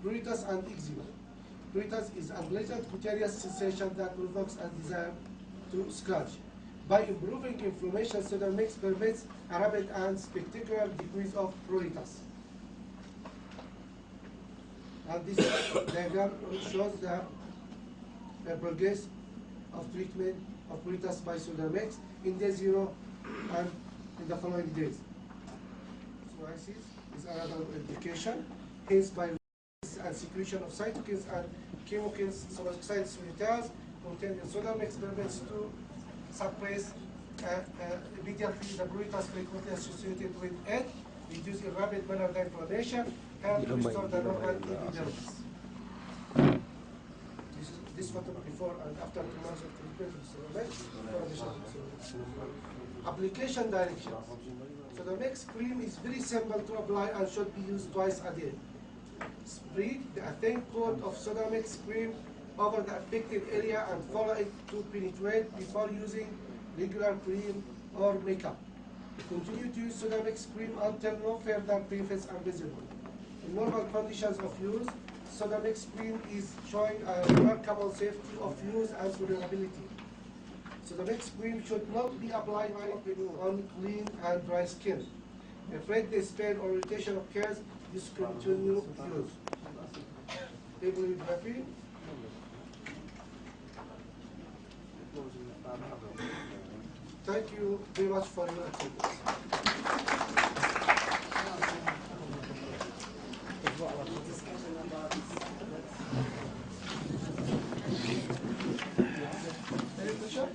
pruritus and eczema. Pruritus is unpleasant cutaneous sensation that provokes a desire to scratch. By improving inflammation, SODERMIX permits a rapid and spectacular decrease of pruritus. And this diagram shows the progress of treatment of pruritus by SODERMIX in day 0 and in the following days. Psoriasis is another indication, hence by and secretion of cytokines and chemokines, cytokines receptors contained in SODERMIX permits to suppress immediately the pruritus frequently associated with it, reduce in rapid manner the inflammation, and restore the normal epidermis. This photo before and after 2 months of treatment with SODERMIX. Application directions. SODERMIX cream is very simple to apply and should be used twice a day. Spread a thin coat of SODERMIX cream over the affected area and follow it to penetrate before using regular cream or makeup. Continue to use SODERMIX cream until no further benefits are visible. In normal conditions of use, SODERMIX cream is showing a remarkable safety of use and tolerability. SODERMIX cream should not be applied on clean and dry skin. If redness, pain, or irritation occurs, discontinue use. People with happy? Thank you very much for your attendance. Any question?